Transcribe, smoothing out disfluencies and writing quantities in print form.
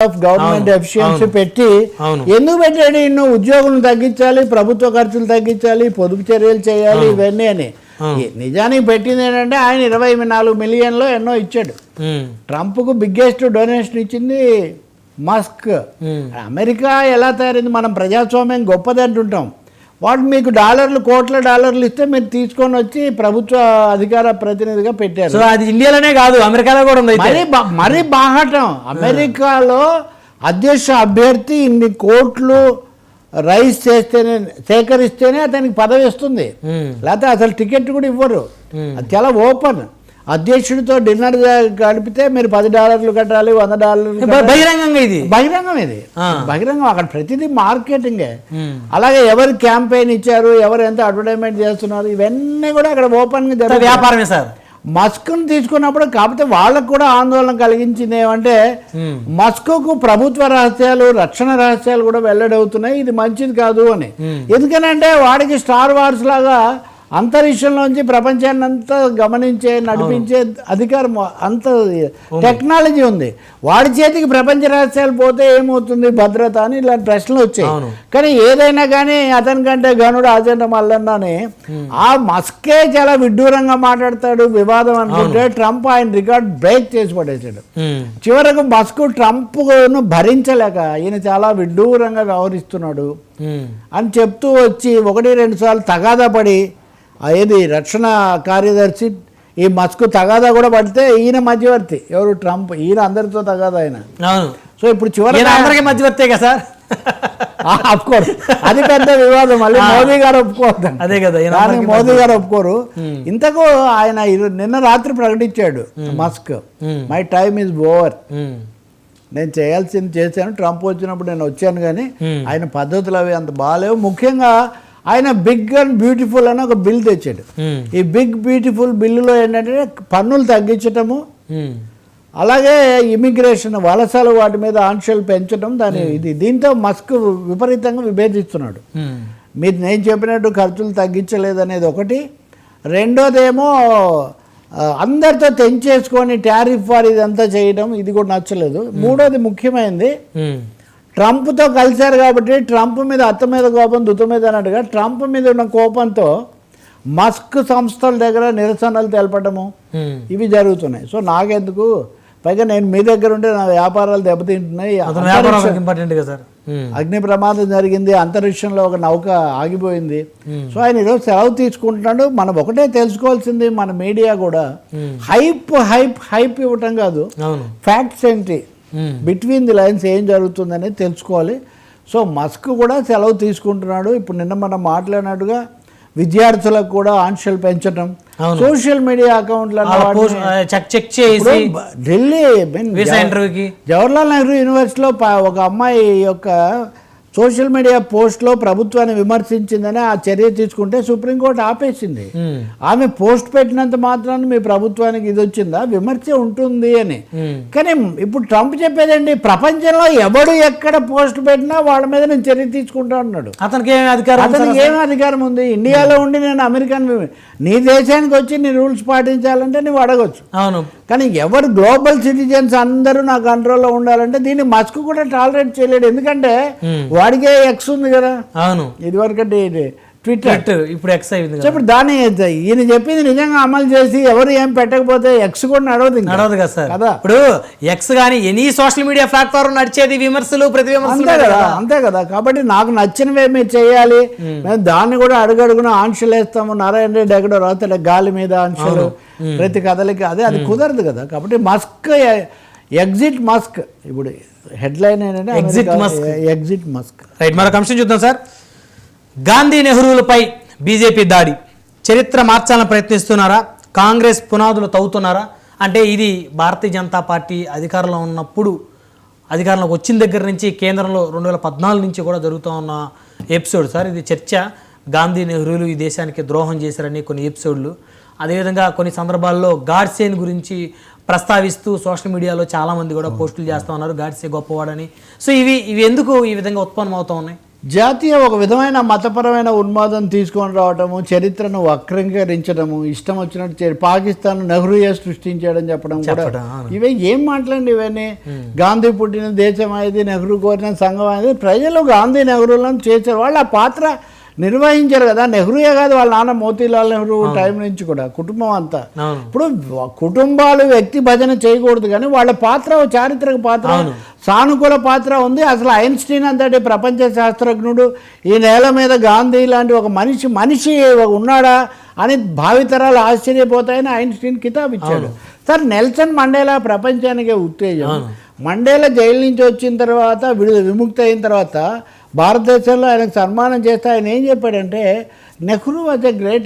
Of government efficiency పెట్టి ఎందుకు పెట్టాడు? ఇನ್ನು ఉద్యోగులను తగ్గించాలి, ప్రభుత్వ ఖర్చులు తగ్గించాలి, పొదుపు చర్యలు చేయాలి, ఇవన్నీ అని. నిజానికి పెట్టింది ఏంటంటే ఆయన 24 మిలియన్లో ఎన్నో ఇచ్చాడు. ట్రంప్కు బిగ్గెస్ట్ డొనేషన్ ఇచ్చింది మస్క్. అమెరికా ఎలా తయారైంది? మనం ప్రజాస్వామ్యం గొప్పది అంటుంటాం. వాడు మీకు కోట్ల డాలర్లు ఇస్తే మీరు తీసుకొని వచ్చి ప్రభుత్వ అధికార ప్రతినిధిగా పెట్టారు. సో అది ఇండియాలోనే కాదు, అమెరికాలో కూడా ఉంది. మరీ బాహటం. అమెరికాలో అధ్యక్ష అభ్యర్థి ఇన్ని కోట్లు రైస్ చేస్తేనే సేకరిస్తేనే అతనికి పదవి ఇస్తుంది, లేకపోతే అసలు టికెట్ కూడా ఇవ్వరు. అది చాలా ఓపెన్. అధ్యక్షుడితో డిన్నర్ గడిపితే మీరు $10 కట్టాలి, $100 బహిరంగంగా. ఇది బహిరంగం. అక్కడ ప్రతిదీ మార్కెటింగే. అలాగే ఎవరు క్యాంపెయిన్ ఇచ్చారు, ఎవరు ఎంత అడ్వర్టైజ్మెంట్ చేస్తున్నారు, ఇవన్నీ కూడా అక్కడ ఓపెన్ గా జరుగుతాయి. వ్యాపారమే సార్. మస్క్ను తీసుకున్నప్పుడు కాకపోతే వాళ్ళకు కూడా ఆందోళన కలిగించింది ఏమంటే మస్క్కు ప్రభుత్వ రహస్యాలు, రక్షణ రహస్యాలు కూడా వెల్లడవుతున్నాయి. ఇది మంచిది కాదు అని. ఎందుకనంటే వాడికి స్టార్ వార్స్ లాగా అంతరిక్షంలోంచి ప్రపంచాన్ని అంతా గమనించే నడిపించే అధికారం, అంత టెక్నాలజీ ఉంది. వాడి చేతికి ప్రపంచ రహస్యాలు పోతే ఏమవుతుంది భద్రత అని ఇలాంటి ప్రశ్నలు వచ్చాయి. కానీ ఏదైనా కానీ అతని కంటే గనుడు ఆచరణ మల్లన్నాని ఆ మస్కే చాలా విడ్డూరంగా మాట్లాడతాడు. వివాదం అనుకుంటే ట్రంప్ ఆయన రికార్డ్ బ్రేక్ చేసి పడేసాడు. చివరకు మస్క్ ట్రంప్ను భరించలేక ఈయన చాలా విడ్డూరంగా వ్యవహరిస్తున్నాడు అని చెప్తూ వచ్చి 1-2 సార్లు తగాదా పడి ఏది రక్షణ కార్యదర్శి ఈ మస్క్ తగాదా కూడా పడితే ఈయన మధ్యవర్తి. ఎవరు? ట్రంప్. ఈయన అందరితో తగాదా ఆయన. సో ఇప్పుడు చివరికి మధ్యవర్తే కదా సార్. ఒప్పుకోరు. అది పెద్ద వివాదం. మళ్ళీ మోదీ గారు ఒప్పుకోవద్దు. అదే కదా, మోదీ గారు ఒప్పుకోరు. ఇంతకు ఆయన నిన్న రాత్రి ప్రకటించాడు Musk, my time is over, నేను చేయాల్సింది చేశాను, ట్రంప్ వచ్చినప్పుడు నేను వచ్చాను. కానీ ఆయన పద్ధతులు అవి అంత బాగాలేవు. ముఖ్యంగా ఆయన బిగ్ అండ్ బ్యూటిఫుల్ అని ఒక బిల్ తెచ్చాడు. ఈ బిగ్ బ్యూటిఫుల్ బిల్లులో ఏంటంటే పన్నులు తగ్గించటము, అలాగే ఇమిగ్రేషన్ వలసలు వాటి మీద ఆంక్షలు పెంచడం. దీంతో మస్క్ విపరీతంగా విభేదిస్తున్నాడు. మీరు నేను చెప్పినట్టు ఖర్చులు తగ్గించలేదనేది ఒకటి. రెండోదేమో అందరితో తెంచేసుకొని టారిఫ్ వారి ఇదంతా చేయడం, ఇది కూడా నచ్చలేదు. మూడోది ముఖ్యమైనది, ట్రంప్తో కలిశారు కాబట్టి ట్రంప్ మీద అత్త మీద కోపం దుత్త మీద అన్నట్టుగా ట్రంప్ మీద ఉన్న కోపంతో మస్క్ సంస్థల దగ్గర నిరసనలు తెలపడము ఇవి జరుగుతున్నాయి. సో నాకెందుకు, పైగా నేను మీ దగ్గర ఉంటే నా వ్యాపారాలు దెబ్బతింటున్నాయి. అగ్ని ప్రమాదం జరిగింది, అంతరిక్షంలో ఒక నౌక ఆగిపోయింది. సో ఆయన ఈరోజు సెలవు తీసుకుంటున్నాడు. మనం ఒకటే తెలుసుకోవాల్సింది, మన మీడియా కూడా హైప్ ఇవ్వటం కాదు, ఫ్యాక్ట్స్ ఏంటి, బిట్వీన్ ది లైన్స్ ఏం జరుగుతుందనేది తెలుసుకోవాలి. సో మస్క్ కూడా సెలవు తీసుకుంటున్నాడు. ఇప్పుడు నిన్న మనం మాట్లాడినట్టుగా విద్యార్థులకు కూడా ఆంక్షలు పెంచడం, సోషల్ మీడియా అకౌంట్లను ఢిల్లీ జవహర్లాల్ నెహ్రూ యూనివర్సిటీలో ఒక అమ్మాయి యొక్క సోషల్ మీడియా పోస్ట్లో ప్రభుత్వాన్ని విమర్శించిందని ఆ చర్య తీసుకుంటే సుప్రీంకోర్టు ఆపేసింది. ఆమె పోస్ట్ పెట్టినంత మాత్రాన్ని మీ ప్రభుత్వానికి ఇది వచ్చిందా? విమర్శ ఉంటుంది అని. కానీ ఇప్పుడు ట్రంప్ చెప్పేదండి, ప్రపంచంలో ఎవడు ఎక్కడ పోస్ట్ పెట్టినా వాళ్ళ మీద నేను చర్య తీసుకుంటా అన్నాడు. అతనికి ఏం అధికారం ఉంది? ఇండియాలో ఉండి నేను అమెరికన్, నీ దేశానికి వచ్చి నీ రూల్స్ పాటించాలంటే నువ్వు అడగొచ్చు. అవును. కానీ ఎవరు గ్లోబల్ సిటిజన్స్ అందరూ నా కంట్రోల్లో ఉండాలంటే దీన్ని మస్క్ కూడా టాలరేట్ చేయలేడు. ఎందుకంటే వాడికే ఎక్స్ ఉంది కదా. అవును. ఇది వరకంటే ట్విట్టర్, ఇప్పుడు ఎక్స్ అయింది. ఇప్పుడు దాన్ని ఈయన చెప్పింది నిజంగా అమలు చేసి ఎవరు ఏం పెట్టకపోతే ఎక్స్ కూడా నడవదు కదా సార్. కదా ఇప్పుడు ఎక్స్ కానీ ఎనీ సోషల్ మీడియా ప్లాట్ఫామ్ నడిచేది విమర్శలు, ప్రతి విమర్శలు అంతే కదా. కాబట్టి నాకు నచ్చినవే మీరు చేయాలి, మేము దాన్ని కూడా అడుగడుగున ఆంక్షలు వేస్తాము. నారాయణ రెడ్డి ఎక్కడో రాస్తాడు గాలి మీద ఆంక్షలు ప్రతి కథలకి, అది కుదరదు కదా. కాబట్టి మస్క్ ఎగ్జిట్ మస్క్, ఇప్పుడు హెడ్లైన్ ఏంటంటే ఎగ్జిట్ మస్క్. రైట్, మరొక అంశం చూద్దాం సార్. గాంధీ నెహ్రూలపై బీజేపీ దాడి, చరిత్ర మార్చాలని ప్రయత్నిస్తున్నారా? కాంగ్రెస్ పునాదులు తవ్వుతున్నారా? అంటే ఇది భారతీయ జనతా పార్టీ అధికారంలో ఉన్నప్పుడు, అధికారంలోకి వచ్చిన దగ్గర నుంచి కేంద్రంలో 2014 నుంచి కూడా జరుగుతూ ఉన్న ఎపిసోడ్ సార్. ఇది చర్చ. గాంధీ నెహ్రూలు ఈ దేశానికి ద్రోహం చేశారని కొన్ని ఎపిసోడ్లు, అదేవిధంగా కొన్ని సందర్భాల్లో గాడ్సేన్ గురించి ప్రస్తావిస్తూ సోషల్ మీడియాలో చాలామంది కూడా పోస్టులు చేస్తూ ఉన్నారు, గాడ్సే గొప్పవాడని. సో ఇవి ఎందుకు ఈ విధంగా ఉత్పన్నం అవుతూ ఉన్నాయి? జాతీయ ఒక విధమైన మతపరమైన ఉన్మాదం తీసుకొని రావటము, చరిత్రను వక్రీకరించడము, ఇష్టం వచ్చినట్టు పాకిస్తాన్ నెహ్రూయే సృష్టించాడని చెప్పడం కూడా ఇవే ఏం మాట్లాడండి ఇవన్నీ. గాంధీ పుట్టిన దేశం అనేది, నెహ్రూ కోరిన సంఘం అనేది, ప్రజలు గాంధీ నెహ్రూలను చేశారు, వాళ్ళు ఆ పాత్ర నిర్వహించారు కదా. నెహ్రూయే కాదు, వాళ్ళ నాన్న మోతీలాల్ నెహ్రూ టైం నుంచి కూడా కుటుంబం అంతా. ఇప్పుడు కుటుంబాలు వ్యక్తి భజన చేయకూడదు, కానీ వాళ్ళ పాత్ర చారిత్రక పాత్ర, సానుకూల పాత్ర ఉంది. అసలు ఐన్స్టీన్ అంతటి ప్రపంచ శాస్త్రజ్ఞుడు, ఈ నేల మీద గాంధీ లాంటి ఒక మనిషి ఉన్నాడా అని భావితరాలు ఆశ్చర్యపోతాయని ఐన్స్టీన్ కితాబ్ ఇచ్చాడు. సార్, నెల్సన్ మండేలా ప్రపంచానికి ఉత్తేజం. మండేలా జైలు నుంచి వచ్చిన తర్వాత, విముక్తి అయిన తర్వాత భారతదేశంలో ఆయనకు సన్మానం చేస్తే ఆయన ఏం చెప్పాడంటే, నెహ్రూ వాజ్ ఎ గ్రేట్